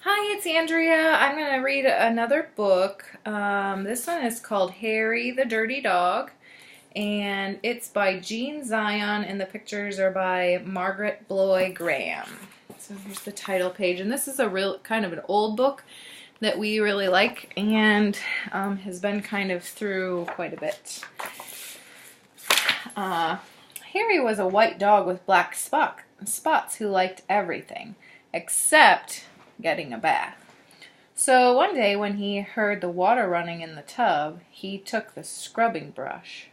Hi, it's Andrea. I'm going to read another book. This one is called Harry the Dirty Dog, and it's by Jean Zion, and the pictures are by Margaret Bloy Graham. So here's the title page, and this is a real kind of an old book that we really like, and has been kind of through quite a bit. Harry was a white dog with black spots who liked everything except getting a bath. So one day when he heard the water running in the tub, he took the scrubbing brush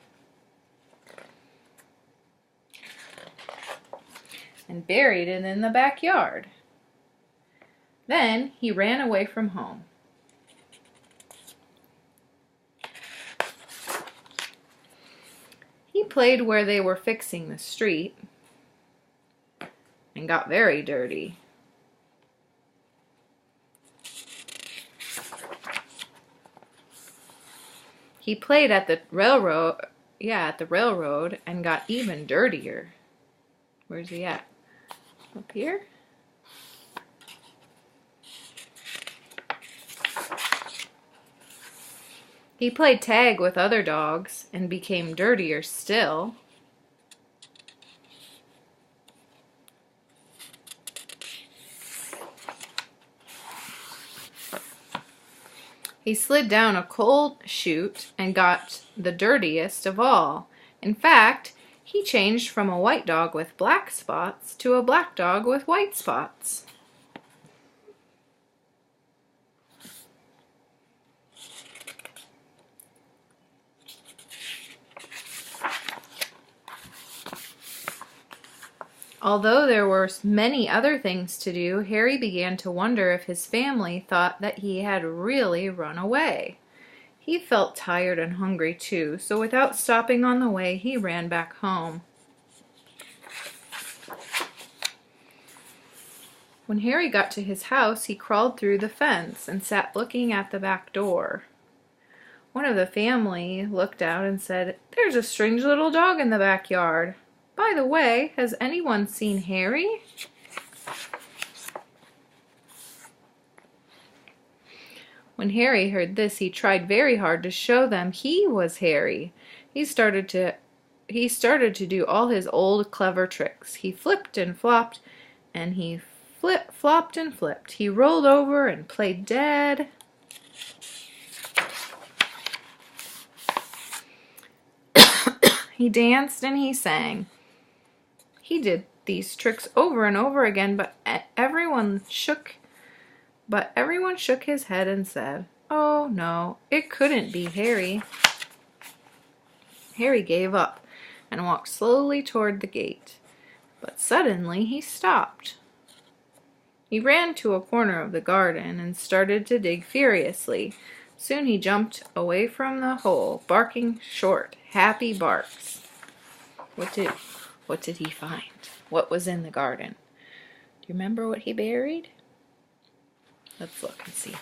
and buried it in the backyard. Then he ran away from home. He played where they were fixing the street and got very dirty. He played at the railroad, and got even dirtier. Where's he at? Up here? He played tag with other dogs and became dirtier still. He slid down a coal chute and got the dirtiest of all. In fact, he changed from a white dog with black spots to a black dog with white spots. Although there were many other things to do, Harry began to wonder if his family thought that he had really run away. He felt tired and hungry too, so without stopping on the way, he ran back home. When Harry got to his house, he crawled through the fence and sat looking at the back door. One of the family looked out and said, "There's a strange little dog in the backyard. By the way, has anyone seen Harry?" When Harry heard this, he tried very hard to show them he was Harry. He started to do all his old clever tricks. He flipped and flopped, and he flopped and flipped. He rolled over and played dead. He danced and he sang. He did these tricks over and over again, but everyone shook his head and said, "Oh no, it couldn't be Harry." Harry gave up and walked slowly toward the gate, but suddenly he stopped. He ran to a corner of the garden and started to dig furiously. Soon he jumped away from the hole, barking short, happy barks. What did he find? What was in the garden? Do you remember what he buried? Let's look and see.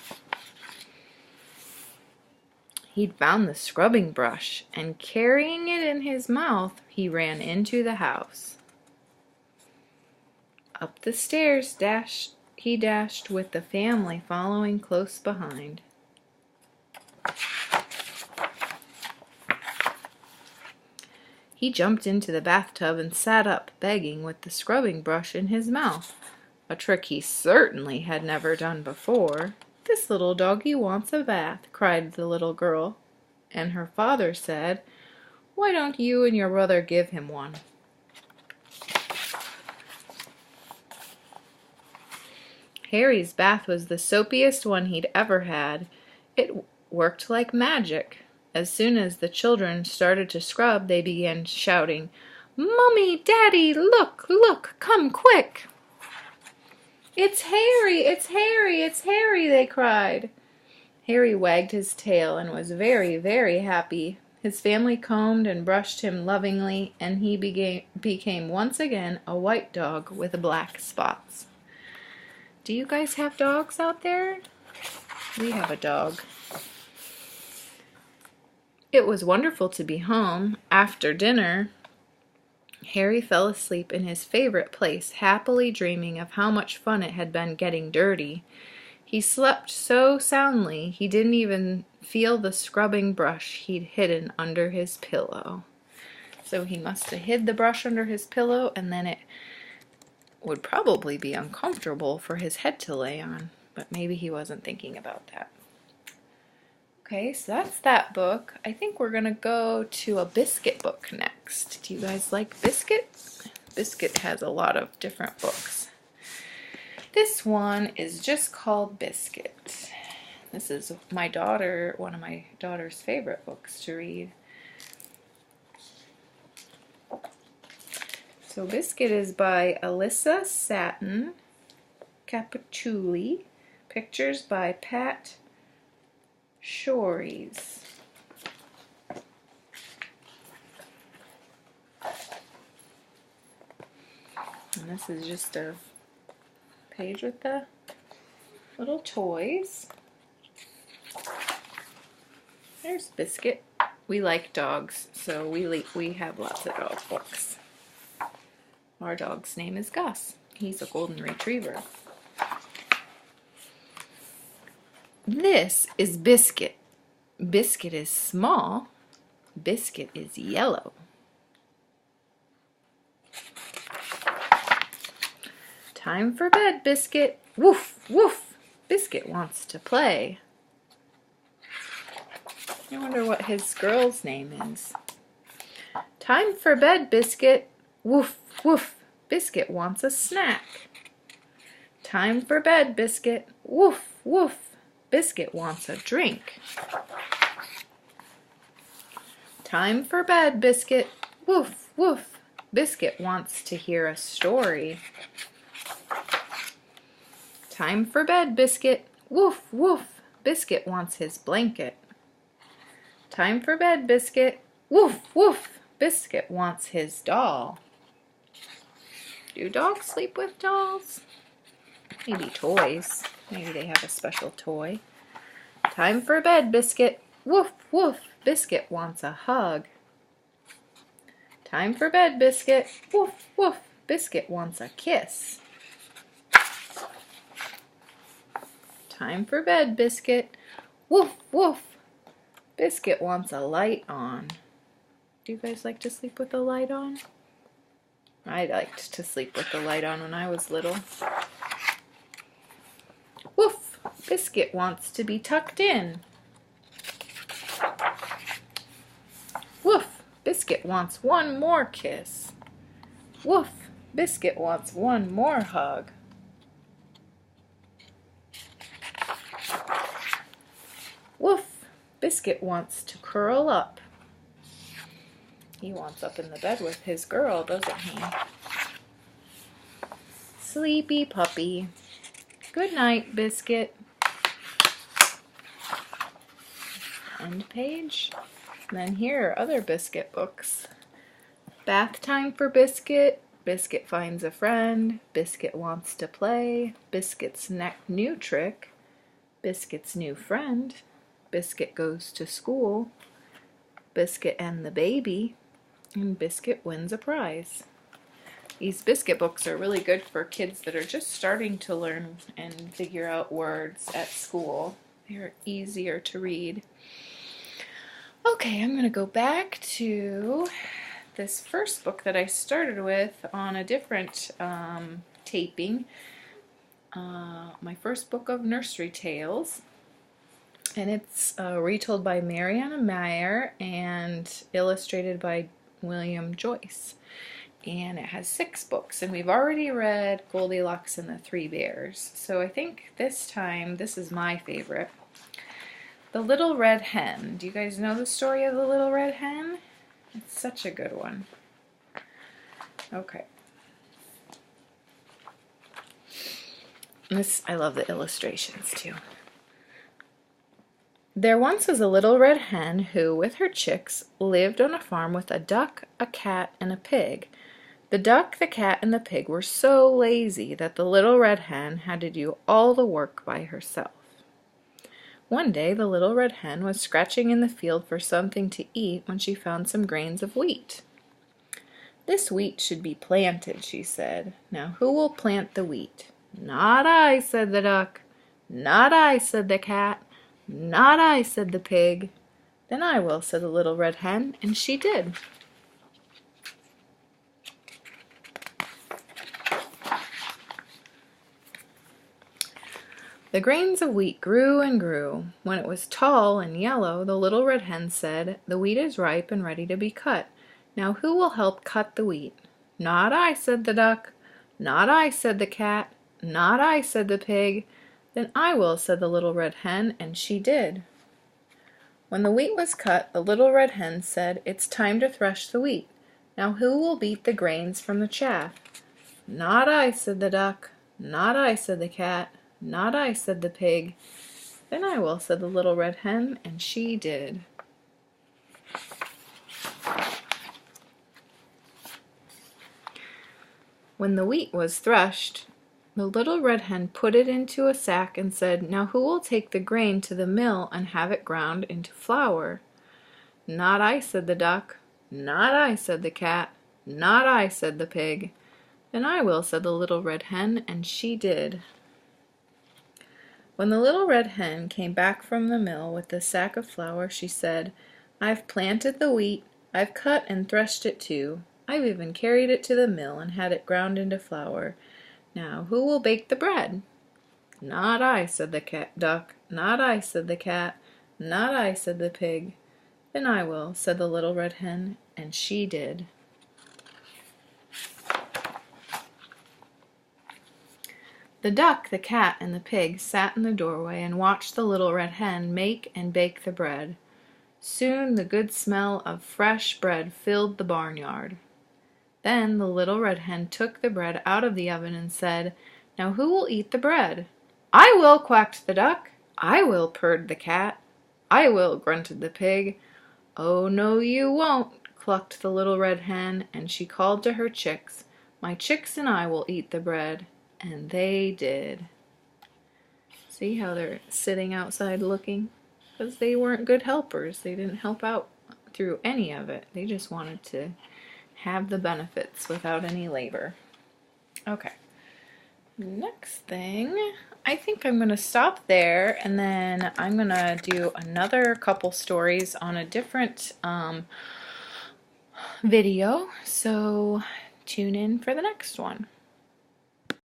He'd found the scrubbing brush, and carrying it in his mouth, he ran into the house. Up the stairs he dashed with the family following close behind. He jumped into the bathtub and sat up, begging with the scrubbing brush in his mouth, a trick he certainly had never done before. "This little doggy wants a bath," cried the little girl, and her father said, "Why don't you and your brother give him one?" Harry's bath was the soapiest one he'd ever had. It worked like magic. As soon as the children started to scrub, they began shouting, "Mummy, Daddy, look, look, come quick!" "It's Harry, it's Harry, it's Harry," they cried. Harry wagged his tail and was very, very happy. His family combed and brushed him lovingly, and he became once again a white dog with black spots. Do you guys have dogs out there? We have a dog. It was wonderful to be home. After dinner, Harry fell asleep in his favorite place, happily dreaming of how much fun it had been getting dirty. He slept so soundly he didn't even feel the scrubbing brush he'd hidden under his pillow. So he must have hid the brush under his pillow, and then it would probably be uncomfortable for his head to lay on, but maybe he wasn't thinking about that. Okay, so that's that book. I think we're gonna go to a Biscuit book next. Do you guys like Biscuit? Biscuit has a lot of different books. This one is just called Biscuit. This is one of my daughter's favorite books to read. So Biscuit is by Alyssa Satin Cappuccilli. Pictures by Pat Shores. And this is just a page with the little toys. There's Biscuit. We like dogs, so we have lots of dog books. Our dog's name is Gus. He's a golden retriever. This is Biscuit. Biscuit is small. Biscuit is yellow. Time for bed, Biscuit. Woof, woof. Biscuit wants to play. I wonder what his girl's name is. Time for bed, Biscuit. Woof, woof. Biscuit wants a snack. Time for bed, Biscuit. Woof, woof. Biscuit wants a drink. Time for bed, Biscuit. Woof, woof. Biscuit wants to hear a story. Time for bed, Biscuit. Woof, woof. Biscuit wants his blanket. Time for bed, Biscuit. Woof, woof. Biscuit wants his doll. Do dogs sleep with dolls? Maybe toys. Maybe they have a special toy. Time for bed, Biscuit. Woof, woof. Biscuit wants a hug. Time for bed, Biscuit. Woof, woof. Biscuit wants a kiss. Time for bed, Biscuit. Woof, woof. Biscuit wants a light on. Do you guys like to sleep with the light on? I liked to sleep with the light on when I was little. Woof! Biscuit wants to be tucked in. Woof! Biscuit wants one more kiss. Woof! Biscuit wants one more hug. Woof! Biscuit wants to curl up. He wants up in the bed with his girl, doesn't he? Sleepy puppy. Good night, Biscuit. End page. And then here are other Biscuit books. Bath time for Biscuit. Biscuit finds a friend. Biscuit wants to play. Biscuit's new trick. Biscuit's new friend. Biscuit goes to school. Biscuit and the baby. And Biscuit wins a prize. These Biscuit books are really good for kids that are just starting to learn and figure out words at school. They're easier to read. Okay, I'm going to go back to this first book that I started with on a different taping. My first book of nursery tales. And it's retold by Mariana Meyer and illustrated by William Joyce. And it has 6 books, and we've already read Goldilocks and the Three Bears. So I think this time, this is my favorite. The Little Red Hen. Do you guys know the story of the Little Red Hen? It's such a good one. Okay. I love the illustrations too. There once was a little red hen who, with her chicks, lived on a farm with a duck, a cat, and a pig. The duck, the cat, and the pig were so lazy that the little red hen had to do all the work by herself. One day the little red hen was scratching in the field for something to eat when she found some grains of wheat. "This wheat should be planted," she said. "Now who will plant the wheat?" "Not I," said the duck. Not I, said the cat. Not I, said the pig. Then I will, said the little red hen, and she did. The grains of wheat grew and grew. When it was tall and yellow, the little red hen said, "The wheat is ripe and ready to be cut. Now who will help cut the wheat?" "Not I," said the duck. "Not I," said the cat. "Not I," said the pig. "Then I will," said the little red hen, and she did. When the wheat was cut, the little red hen said, "It's time to thresh the wheat. Now who will beat the grains from the chaff?" "Not I," said the duck. "Not I," said the cat. "Not I," said the pig. "Then I will," said the little red hen, and she did. When the wheat was threshed, the little red hen put it into a sack and said, "Now who will take the grain to the mill and have it ground into flour?" "Not I," said the duck. "Not I," said the cat. "Not I," said the pig. "Then I will," said the little red hen, and she did. When the little red hen came back from the mill with the sack of flour, she said, "I've planted the wheat, I've cut and threshed it too. I've even carried it to the mill and had it ground into flour. Now who will bake the bread?" "Not I," said the duck. "Not I," said the cat. "Not I," said the pig. "Then I will," said the little red hen, and she did. The duck, the cat, and the pig sat in the doorway and watched the little red hen make and bake the bread. Soon the good smell of fresh bread filled the barnyard. Then the little red hen took the bread out of the oven and said, "Now who will eat the bread?" "I will," quacked the duck. "I will," purred the cat. "I will," grunted the pig. "Oh, no, you won't," clucked the little red hen, and she called to her chicks, "My chicks and I will eat the bread." And they did. See how they're sitting outside looking? Because they weren't good helpers. They didn't help out through any of it. They just wanted to have the benefits without any labor. Okay. Next thing, I think I'm going to stop there, and then I'm going to do another couple stories on a different video. So tune in for the next one.